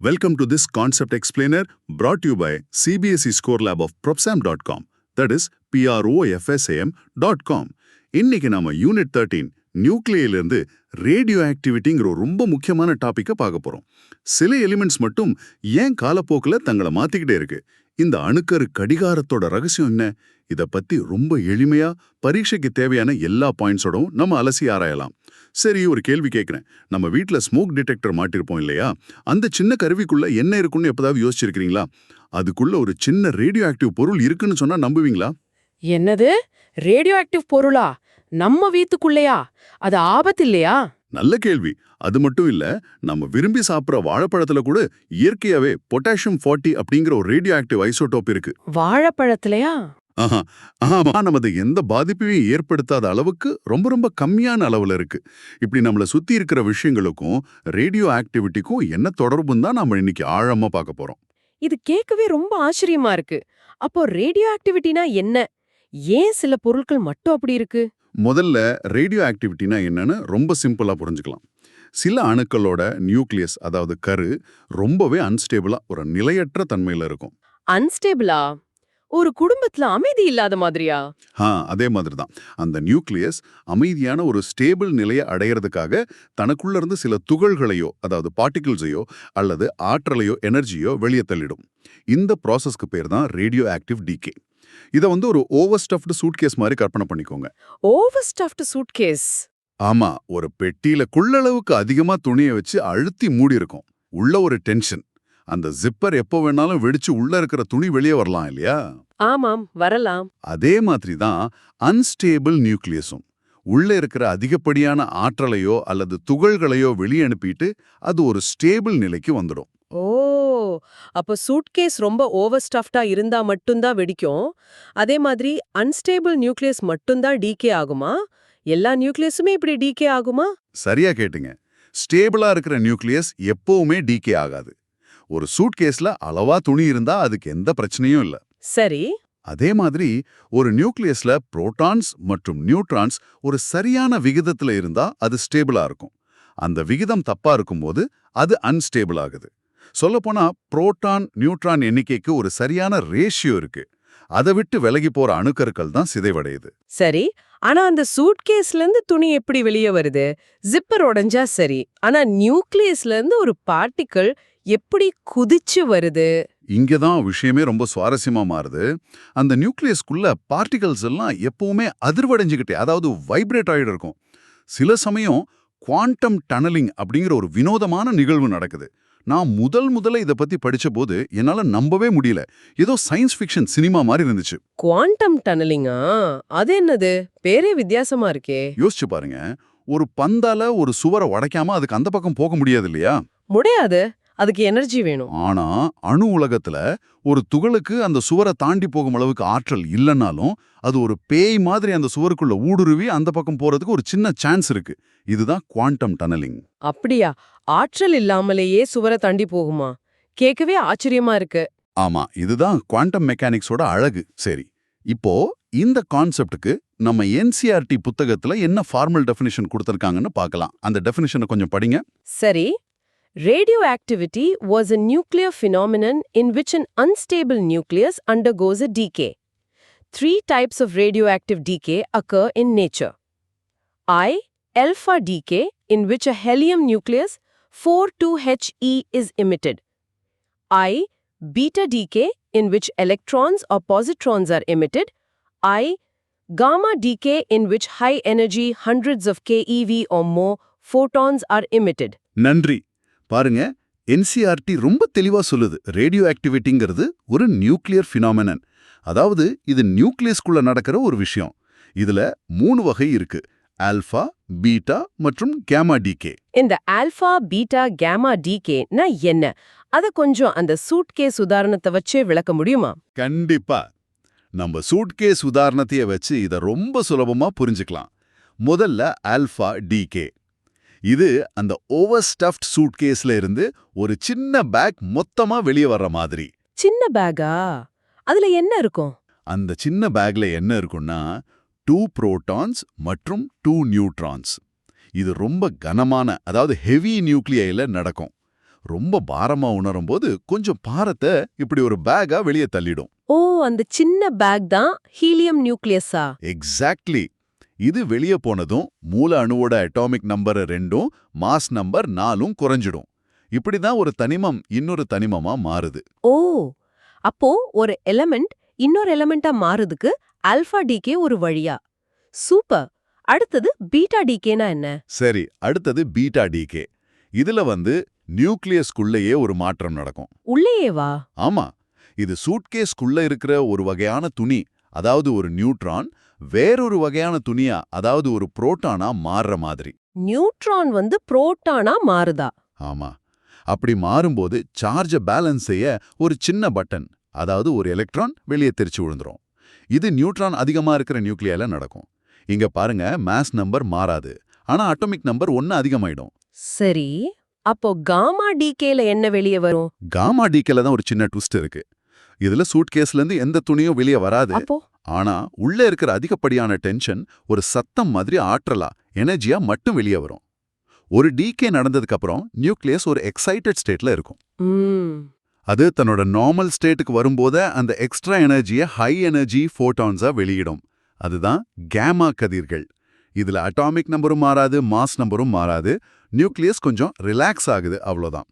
Welcome to this concept explainer brought to you by CBSE Score Lab of propsam.com. That is PROFSAM.com. இன்னைக்கு நாம unit 13 நியூக்ளியிலிருந்து radio ஆக்டிவிட்டிங்கிற ஒரு ரொம்ப முக்கியமான டாபிக்கை பார்க்க போறோம். சில எலிமெண்ட்ஸ் மட்டும் ஏன் காலப்போக்கில் தங்களை மாத்திக்கிட்டே இருக்கு? இந்த அணுக்கரு கடிகாரத்தோட ரகசியம் என்ன? இதை பத்தி ரொம்ப எளிமையா பரீட்சைக்கு தேவையான எல்லா பாயிண்ட்ஸோடும் நம்ம அலசி ஆராயலாம். சரி, ஒரு கேள்வி கேட்குறேன். நம்ம வீட்டில் ஸ்மோக் டிடெக்டர் மாட்டிருப்போம் இல்லையா? அந்த சின்ன கருவிக்குள்ள என்ன இருக்குன்னு எப்போதாவது யோசிச்சிருக்கிறீங்களா? அதுக்குள்ள ஒரு சின்ன ரேடியோ ஆக்டிவ் பொருள் இருக்குன்னு சொன்னா நம்புவீங்களா? என்னது, ரேடியோ ஆக்டிவ் பொருளா? நம்ம வீட்டுக்குள்ளையா? அது ஆபத்து இல்லையா? நல்ல கேள்வி. அது மட்டும் இல்ல, நம்ம விரும்பி சாப்பிட்ற வாழைப்பழத்துல கூட இயற்கையாவே பொட்டாசியம் 40 அப்படிங்கிற ஒரு ரேடியோ ஆக்டிவ் ஐசோடோப் இருக்கு. வாழைப்பழத்திலையா? ஆமா, நமது எந்த பாதிப்பையும் ஏற்படுத்தாத அளவுக்கு ரொம்ப ரொம்ப கம்மியான அளவுல இருக்கு. இப்படி நம்மளை சுத்தி இருக்கிற விஷயங்களுக்கும் ரேடியோ ஆக்டிவிட்டிக்கும் என்ன தொடர்புன்னு தான் நாம இன்னைக்கு ஆழமா பார்க்க போறோம். இது கேட்கவே ரொம்ப ஆச்சரியமா இருக்கு. அப்போ ரேடியோ ஆக்டிவிட்டினா என்ன? ஏன் சில பொருட்கள் மட்டும் அப்படி இருக்கு? முதல்ல ரேடியோ ஆக்டிவிட்டினா என்னன்னு ரொம்ப சிம்பிளா புரிஞ்சுக்கலாம். சில அணுக்களோட நியூக்ளியஸ், அதாவது கரு, ரொம்பவே அன்ஸ்டேபிளா ஒரு நிலையற்ற தன்மையில இருக்கும். அன்ஸ்டேபிளா? ஒரு குடும்பத்துல அமைதி இல்லாத மாதிரியா? அதே மாதிரி தான். அந்த நியூக்ளியஸ் அமைதியான ஒரு ஸ்டேபிள் நிலையை அடையிறதுக்காக தனக்குள்ள இருந்து சில துகள்களையோ, அதாவது பார்ட்டிகிள்ஸையோ அல்லது ஆற்றலையோ எனர்ஜியோ வெளியே தள்ளிடும். இந்த ப்ராசஸ்க்கு பேர் தான் ரேடியோ ஆக்டிவ் டீகே. இதை ஒரு ஓவர் ஸ்டஃப்டு சூட்கேஸ் மாதிரி கற்பனை பண்ணிக்கோங்க. Over stuffed suitcase? ஆமா, ஒரு பெட்டியில குள்ளளவுக்கு அதிகமா துணியை வச்சு அழுத்தி மூடி இருக்கும். உள்ள ஒரு டென்ஷன். அந்த ஜிப்பர் எப்போ வேணாலும் வெடிச்சு உள்ள இருக்கிற துணி வெளியே வரலாம் இல்லையா? ஆமாம், வரலாம். அதே மாதிரி தான் அன்ஸ்டேபிள் நியூக்ளியஸும். உள்ள இருக்கிற அதிகப்படியான ஆற்றலையோ அல்லது துகள்களையோ வெளியே அனுப்பிட்டு அது ஒரு ஸ்டேபிள் நிலைக்கு வந்துடும். ஓ, அப்போ சூட்கேஸ் ரொம்ப ஓவர் ஸ்டஃப்டா இருந்தா மட்டும்தான் வெடிக்கும். அதே மாதிரி அன்ஸ்டேபிள் நியூக்ளியஸ் மட்டும்தான் டீகே ஆகுமா? எல்லா நியூக்ளியஸுமே இப்படி டீகே ஆகுமா? சரியா கேட்டுங்க. ஸ்டேபிளா இருக்கிற நியூக்ளியஸ் எப்பவுமே டீகே ஆகாது. ஒரு சூட்கேஸ்ல அளவா துணி இருந்தா அதுக்கு எந்த பிரச்சனையும் இல்ல. சரி. அதே மாதிரி ஒரு நியூக்ளியஸ்ல புரோட்டான்ஸ் மற்றும் நியூட்ரான்ஸ் ஒரு சரியான விகிதத்துல இருந்தா அது ஸ்டேபிளா இருக்கும். அந்த விகிதம் தப்பா இருக்கும்போது அது அன்ஸ்டேபிள் ஆகுது. சொல்லப்போனா புரோட்டான் நியூட்ரான் எண்ணிக்கைக்கு ஒரு சரியான ரேஷியோ இருக்கு. அதை விட்டு விலகி போற அணுக்கருக்கள் தான் சிதைவடையுது. சரி, ஆனா அந்த சூட்கேஸ்ல இருந்து துணி எப்படி வெளியே வருது? ஜிப்பர் உடைஞ்சா சரி, ஆனா நியூக்ளியஸ்ல இருந்து ஒரு பார்ட்டிகிள் எப்படி குதிச்சு வருது? இங்கதான் விஷயமே ரொம்ப சுவாரஸ்யமா மாறுது. அந்த நியூக்ளியஸ்குள்ள பார்ட்டிகல்ஸ் எல்லாம் எப்பவுமே அதிர்வடைஞ்சுக்கிட்டே, அதாவது வைப்ரேட் ஆயிடு இருக்கும். சில சமயம் குவாண்டம் டனலிங் அப்படிங்கிற ஒரு வினோதமான நிகழ்வு நடக்குது. நான் முதல்ல இதை பத்தி படிச்ச போது என்னால நம்பவே முடியல. ஏதோ சயின்ஸ் ஃபிக்ஷன் சினிமா மாதிரி இருந்துச்சு. குவாண்டம் டனலிங்கா? அது என்னது? பேரே வித்தியாசமா இருக்கே. யோசிச்சு பாருங்க, ஒரு பந்தால ஒரு சுவரை உடைக்காம அதுக்கு அந்த பக்கம் போக முடியாது இல்லையா? முடியாது, அதுக்கு எனர்ஜி வேணும். ஆனா அணு உலகத்துல ஒரு துகளுக்கு அந்த சுவரை தாண்டி போகும் அளவுக்கு ஆற்றல் இல்லைன்னாலும் அது ஒரு பேய் மாதிரி அந்த சுவருக்குள்ள ஊடுருவி அந்த பக்கம் போறதுக்கு ஒரு சின்ன சான்ஸ் இருக்கு. இதுதான் குவாண்டம் டனலிங். அப்படியா? ஆற்றல் இல்லாமலேயே சுவரை தாண்டி போகுமா? கேட்கவே ஆச்சரியமா இருக்கு. ஆமா, இதுதான் குவாண்டம் மெக்கானிக்ஸோட அழகு. சரி, இப்போ இந்த கான்செப்டுக்கு நம்ம NCERT புத்தகத்துல என்ன ஃபார்மல் டெஃபினிஷன் கொடுத்திருக்காங்கன்னு பார்க்கலாம். அந்த டெஃபினிஷனை கொஞ்சம் படிங்க. சரி. Radioactivity was a nuclear phenomenon in which an unstable nucleus undergoes a decay. 3 types of radioactive decay occur in nature. I. Alpha decay, in which a helium nucleus 42He is emitted. I. Beta decay, in which electrons or positrons are emitted. I. Gamma decay, in which high energy hundreds of keV or more photons are emitted. நன்றி. பாருங்க, NCERT ரொம்ப தெளிவா சொல்லுது. Radio ஆக்டிவிட்டிங்கிறது ஒரு nuclear phenomenon. அதாவது இது நியூக்ளியஸ்குள்ள நடக்கிற ஒரு விஷயம். இதுல 3 வகை இருக்கு: ஆல்பா, பீட்டா மற்றும் கேமா டீகே. இந்த ஆல்பா, பீட்டா, கேமா டீகேனா என்ன? அத கொஞ்சம் அந்த சூட்கேஸ் உதாரணத்தை வச்சே விளக்க முடியுமா? கண்டிப்பா. நம்ம சூட்கேஸ் உதாரணத்தையே வச்சு இதை ரொம்ப சுலபமா புரிஞ்சுக்கலாம். முதல்ல ஆல்பா டீகே. இது அந்த ஓவர் ஸ்டஃப்ட் சூட்கேஸ்ல இருந்து ஒரு சின்ன பேக் மொத்தமா வெளியே வர்ற மாதிரி. சின்ன பேக்கா? அதுல என்ன இருக்கும்? அந்த சின்ன பேக்ல என்ன இருக்கும்னா 2 புரோட்டான்ஸ் மற்றும் 2 நியூட்ரான்ஸ். இது ரொம்ப கனமான, அதாவது ஹெவி நியூக்ளியைல நடக்கும். ரொம்ப பாரமா உணரும் போது கொஞ்சம் பாரத்தை இப்படி ஒரு பேக்கா வெளியே தள்ளிடும். ஓ, அந்த சின்ன பேக் தான் ஹீலியம் நியூக்ளியஸா? எக்ஸாக்ட்லி. இது வெளியே போனதும் மூல அணுவோட அட்டாமிக் நம்பர் 2ம் மாஸ் நம்பர் 4ம் குறைஞ்சிடும். இப்படிதான் ஒரு தனிமம் இன்னொரு தனிமமா மாறுது. ஓ, அப்போ ஒரு எலிமெண்ட் இன்னொரு எலிமெண்டா மாறுதுக்கு ஆல்பா டிகே ஒரு வழியா? சூப்பர். அடுத்தது பீட்டா டிகேனா என்ன? சரி, அடுத்தது பீட்டா டிகே. இதுல நியூக்ளியஸ்குள்ளேயே ஒரு மாற்றம் நடக்கும். உள்ளேயேவா? ஆமா, இது சூட்கேஸ்குள்ள இருக்கிற ஒரு வகையான துணி, அதாவது ஒரு நியூட்ரான், வேறொரு வகையான துணியா, அதாவது ஒரு புரோட்டானா மாறுற மாதிரி. நியூட்ரான் புரோட்டானா மாறுதா? ஆமா. அப்படி மாறும்போது சார்ஜை பேலன்ஸ் செய்ய ஒரு சின்ன பட்டன், அதாவது ஒரு எலக்ட்ரான் வெளியே தெரிச்சு விழுந்துரும். இது நியூட்ரான் அதிகமா இருக்கிற நியூக்ளியால நடக்கும். இங்க பாருங்க, மாஸ் நம்பர் மாறாது, ஆனா அட்டாமிக் நம்பர் 1 அதிகமாயிடும். சரி, அப்போ காமா டிகேல என்ன வெளியே வரும்? காமா டிகேல தான் ஒரு சின்ன ட்விஸ்ட் இருக்கு. இதுல சூட்கேஸ்ல இருந்து எந்த துணியும் வெளியே வராது. அப்போ ஆனா உள்ள இருக்கிற அதிகப்படியான டென்ஷன் ஒரு சத்தம் மாதிரி ஆற்றலா, எனர்ஜியா மட்டும் வெளியே வரும். ஒரு டிகே நடந்ததுக்கு அப்புறம் நியூக்ளியஸ் ஒரு எக்ஸைட்டட் ஸ்டேட்ல இருக்கும். அது தன்னோட நார்மல் ஸ்டேட்டுக்கு வரும்போது அந்த எக்ஸ்ட்ரா எனர்ஜியை ஹை எனர்ஜி ஃபோட்டான்ஸா வெளியிடும். அதுதான் கேமா கதிர்கள். இதுல அட்டாமிக் நம்பரும் மாறாது, மாஸ் நம்பரும் மாறாது. நியூக்ளியஸ் கொஞ்சம் ரிலாக்ஸ் ஆகுது, அவ்வளோதான்.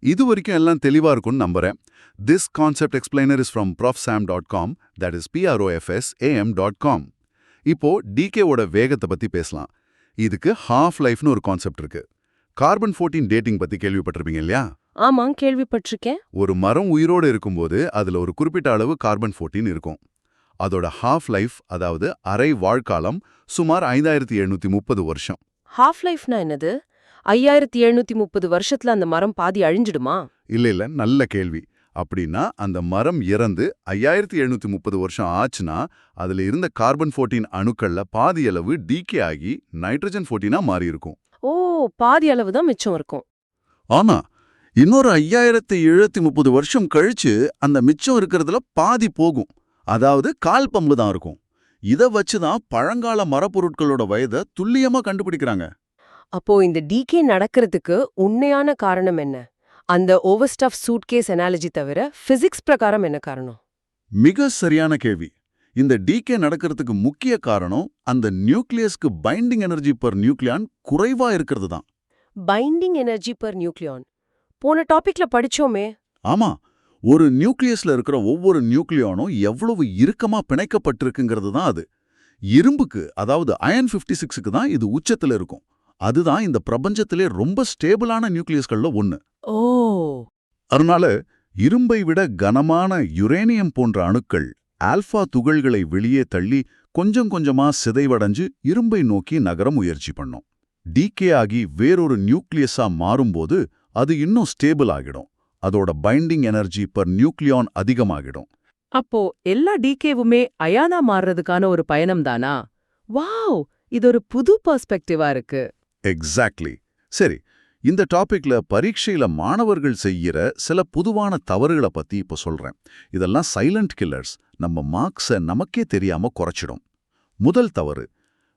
இது வரைக்கும் எல்லாம் தெளிவா இருக்கும்னு நம்புறேன். This concept explainer is from profsam.com, that is profsam.com. இப்போ டிகேவோட வேகத்தை பத்தி பேசலாம். இதுக்கு ஹாஃப் லைஃப்னு ஒரு கான்செப்ட் இருக்கு. கார்பன் 14 டேட்டிங் பத்தி கேள்விப்பட்டிருப்பீங்க இல்லையா? ஆமாம், கேள்விப்பட்டிருக்கேன். ஒரு மரம் உயிரோடு இருக்கும்போது அதுல ஒரு குறிப்பிட்ட அளவு கார்பன் 14 இருக்கும். அதோட ஹாஃப் லைஃப், அதாவது அரை வாழ்காலம், சுமார் 5730 வருஷம். ஹாஃப் லைஃப்னா என்னது? 5730 வருஷத்துல அந்த மரம் பாதி அழிஞ்சிடுமா? இல்ல, நல்ல கேள்வி. அப்படின்னா அந்த மரம் இறந்து 5730 வருஷம் ஆச்சுன்னா அதுல இருந்த கார்பன் 14 அணுக்கள்ல பாதி அளவு டீகே ஆகி நைட்ரஜன் 14ஆ மாறி இருக்கும். ஓ, பாதி அளவு தான் மிச்சம் இருக்கும். ஆனா இன்னொரு 5730 வருஷம் கழிச்சு அந்த மிச்சம் இருக்கிறதுல பாதி போகும். அதாவது கால் பம்பு தான் இருக்கும். இத வச்சுதான் பழங்கால மரப்பொருட்களோட வயதை துல்லியமா கண்டுபிடிக்கிறாங்க. அப்போ இந்த டிகே நடக்கிறதுக்கு உண்மையான காரணம் என்ன? அந்த ஓவர்ஸ்டஃப் சூட்கேஸ் அனாலஜி தவிர பிசிக்ஸ் பிரகாரம் என்ன காரணம்? மிக சரியான கேள்வி. இந்த டிகே நடக்கிறதுக்கு முக்கிய காரணம் அந்த நியூக்ளியஸ்க்கு பைண்டிங் எனர்ஜி பர் நியூக்ளியான் குறைவா இருக்கிறது தான். பைண்டிங் எனர்ஜி பர் நியூக்ளியான் போன டாபிக்ல படிச்சோமே. ஆமா, ஒரு நியூக்ளியஸ்ல இருக்கிற ஒவ்வொரு நியூக்ளியானும் எவ்வளவு இறுக்கமா பிணைக்கப்பட்டிருக்குங்கிறது தான் அது. இரும்புக்கு, அதாவது அயன் 56க்கு தான் இது உச்சத்துல இருக்கும். அதுதான் இந்த பிரபஞ்சத்திலே ரொம்ப ஸ்டேபிளான நியூக்ளியஸ்கள்ல ஒன்னு. ஓ, அதனால இரும்பை விட கனமான யுரேனியம் போன்ற அணுக்கள் ஆல்பா துகள்களை வெளியே தள்ளி கொஞ்சம் கொஞ்சமா சிதைவடைஞ்சு இரும்பை நோக்கி நகர முயற்சி பண்ணும். டிகே ஆகி வேறொரு நியூக்ளியஸா மாறும்போது அது இன்னும் ஸ்டேபிள் ஆகிடும். அதோட பைண்டிங் எனர்ஜி பர் நியூக்ளியான் அதிகமாகிடும். அப்போ எல்லா டிகேவுமே அயானா மாறுறதுக்கான ஒரு பயணம் தானா? வாவ், இது ஒரு புது பெர்ஸ்பெக்டிவா இருக்கு. எக்ஸாக்ட்லி. சரி, இந்த டாபிக்ல பரீட்சையில மாணவர்கள் செய்யற சில பொதுவான தவறுகளை பத்தி இப்ப சொல்றேன். இதெல்லாம் சைலண்ட் கில்லர்ஸ், நம்ம மார்க்ஸை நமக்கே தெரியாம குறைச்சிடும். முதல் தவறு,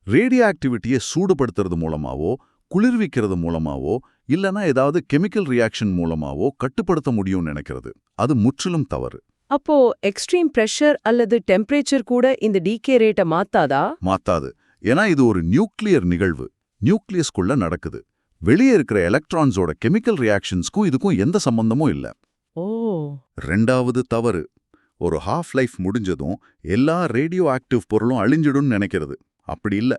ரேடியோ ஆக்டிவிட்டியை சூடுபடுத்துறது மூலமாவோ குளிர்விக்கிறது மூலமாவோ இல்லனா ஏதாவது கெமிக்கல் ரியாக்ஷன் மூலமாவோ கட்டுப்படுத்த முடியும்னு நினைக்கிறது. அது முற்றிலும் தவறு. அப்போ எக்ஸ்ட்ரீம் பிரஷர் அல்லது டெம்பரேச்சர் கூட இந்த டிகே ரேட்டை மாத்தாதா? மாத்தாது. ஏன்னா இது ஒரு நியூக்ளியர் நிகழ்வு, நியூக்ளியஸ்குள்ள நடக்குது. வெளியே இருக்கிற எலக்ட்ரான்ஸோட கெமிக்கல் ரியாக்ஷன்ஸ்க்கும் இதுக்கும் எந்த சம்பந்தமும் இல்ல. ஓ, ரெண்டாவது தவறு, ஒரு ஹாஃப் லைஃப் முடிஞ்சதும் எல்லா ரேடியோ ஆக்டிவ் பொருளும் அழிஞ்சிடும்னு நினைக்கிறது. அப்படி இல்ல.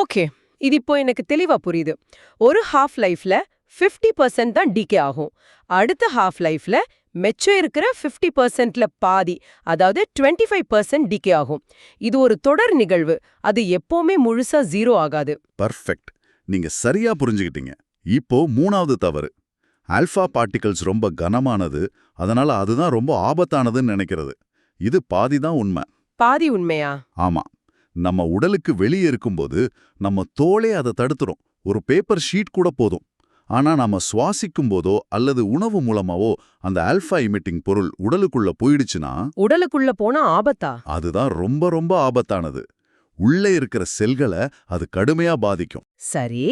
ஓகே, இது இப்போ எனக்கு தெளிவா புரியுது. ஒரு ஹாஃப் லைஃப்ல 50% தான் டிகே ஆகும். அடுத்த ஹாஃப் லைஃப்ல மெச்சம் இருக்கிற 50%ல பாதி, அதாவது 25% டிகே ஆகும். இது ஒரு தொடர் நிகழ்வு. அது எப்பவுமே முழுசா 0 ஆகாது. பர்ஃபெக்ட். நீங்க சரியா புரிஞ்சுக்கிட்டீங்க. இப்போ மூணாவது தவறு, ஆல்பா பார்ட்டிகல்ஸ் ரொம்ப கனமானது, அதனால அதுதான் ரொம்ப ஆபத்தானதுன்னு நினைக்கிறது. இது பாதி தான் உண்மை. பாதி உண்மையா? ஆமா, நம்ம உடலுக்கு வெளியே இருக்கும்போது நம்ம தோலே அதை தடுத்துரும். ஒரு பேப்பர் ஷீட் கூட போதும். ஆனா நாம சுவாசிக்கும் போதோ அல்லது உணவு மூலமாவோ அந்த ஆல்பா இமிட்டிங் பொருள் உடலுக்குள்ள போயிடுச்சுன்னா, உடலுக்குள்ள போனா ஆபத்தா? அதுதான் ரொம்ப ரொம்ப ஆபத்தானது. உள்ளே இருக்கிற செல்களை அது கடுமையா பாதிக்கும். சரி,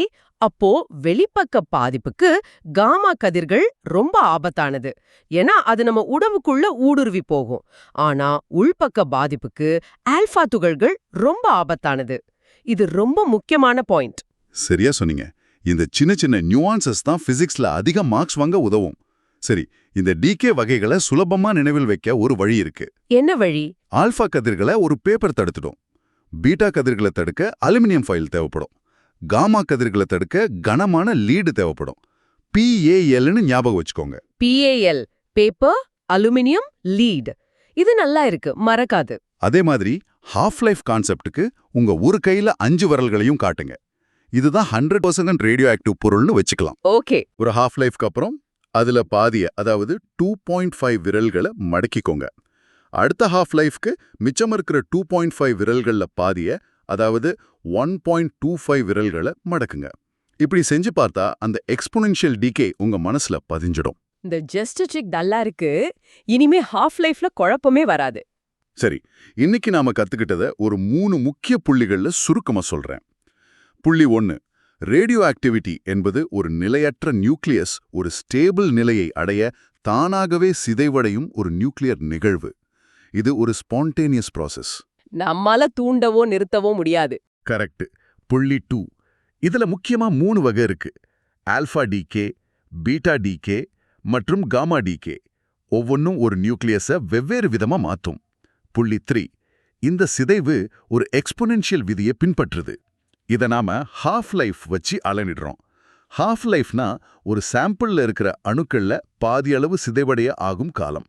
அப்போ வெளிப்பக்க பாதிப்புக்கு காமா கதிர்கள் ரொம்ப ஆபத்தானது. ஏன்னா அது நம்ம உடம்புக்குள்ள ஊடுருவி போகும். ஆனா உள்பக்க பாதிப்புக்கு ஆல்பா துகள்கள் ரொம்ப ஆபத்தானது. இது ரொம்ப முக்கியமான பாயிண்ட். சரியா சொன்னீங்க. இந்த சின்ன சின்ன நியூவான்சஸ் தான் பிசிக்ஸ்ல அதிக மார்க்ஸ் வாங்க உதவும். சரி, இந்த டிகே வகைகளை சுலபமா நினைவில் வைக்க ஒரு வழி இருக்கு. என்ன வழி? ஆல்பா கதிர்களை ஒரு பேப்பர் தடுத்துடும். பீட்டா கதிர்களை தடுக்க அலுமினியம் ஃபைல் தேவைப்படும். காமா கதிர்களை தடுக்க கனமான லீடு தேவைப்படும். PALன்னு ஞாபகம் வச்சுக்கோங்க. PAL paper, aluminium, lead. இது நல்லா இருக்கு, மறக்காது. அதே மாதிரி ஹாஃப் லைஃப் கான்செப்டுக்கு உங்க ஒரு கையில 5 விரல்களையும் காட்டுங்க. இதுதான் 100% ரேடியோ ஆக்டிவ் பொருள்னு வச்சுக்கலாம். ஓகே. ஒரு ஹாஃப் லைஃப்க்கு அப்புறம் அதுல பாதிய, அதாவது 2.5 விரல்களை மடக்கிக்கோங்க. அடுத்த ஹாஃப் லைஃப்க்கு மிச்சம் இருக்கிற 2.5 விரல்கள்ல பாதிய, அதாவது 1.25 விரல்களை மடக்குங்க. இப்படி செஞ்சு பார்த்தா அந்த எக்ஸ்போனென்ஷியல் டிகே உங்க மனசுல பதிஞ்சிடும். இந்த ஜஸ்ட் ட்ரிக் நல்லா இருக்கு. இனிமே ஹாஃப் லைஃப்ல குழப்பமே வராது. சரி, இன்னைக்கு நாம கத்துக்கிட்டத ஒரு 3 முக்கிய புள்ளிகள்ல சுருக்கமா சொல்றேன். புள்ளி 1, ரேடியோ ஆக்டிவிட்டி என்பது ஒரு நிலையற்ற நியூக்ளியஸ் ஒரு ஸ்டேபிள் நிலையை அடைய தானாகவே சிதைவடையும் ஒரு நியூக்ளியர் நிகழ்வு. இது ஒரு ஸ்பான்டேனியஸ் ப்ராசஸ். நம்மால தூண்டவோ நிறுத்தவோ முடியாது. கரெக்ட். புள்ளி 2, இதுல முக்கியமா 3 வகை இருக்கு. ஆல்பா டிகே, பீட்டா டிகே மற்றும் காமா டிகே. ஒவ்வொன்றும் ஒரு நியூக்ளியஸை வெவ்வேறு விதமா மாத்தும். புள்ளி 3, இந்த சிதைவு ஒரு எக்ஸ்போனென்ஷியல் விதியை பின்பற்றுது. இதை நாம ஹாஃப் லைஃப் வச்சு அளனிடுறோம். ஹாஃப் லைஃப்னா ஒரு சாம்பிள்ல இருக்கிற அணுக்கள்ல பாதி அளவு சிதைவடைய ஆகும் காலம்.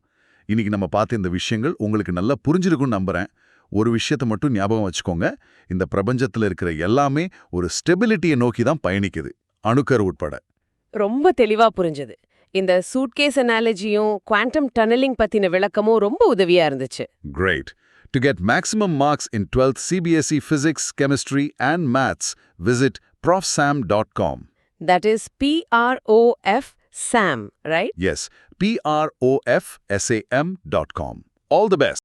இன்னைக்கு நம்ம பார்த்த இந்த விஷயங்கள் உங்களுக்கு நல்லா புரிஞ்சிருக்கும்னு நம்புறேன். ஒரு விஷயத்தை மட்டும் ஞாபகம் வச்சுக்கோங்க, இந்த பிரபஞ்சத்துல இருக்கிற எல்லாமே ஒரு ஸ்டெபிலிட்டியை நோக்கி தான் பயணிக்குது, அணுக்கரு உட்பட. ரொம்ப தெளிவா புரிஞ்சது. இந்த சூட்கேஸ் அனாலஜியும் குவாண்டம் டனலிங் பத்தின விளக்கமும் ரொம்ப உதவியா இருந்துச்சு. Great. To get maximum marks in 12th CBSE Physics, Chemistry and Maths, visit profsam.com. That is PROF SAM, right? Yes, PROFSAM.com. All the best.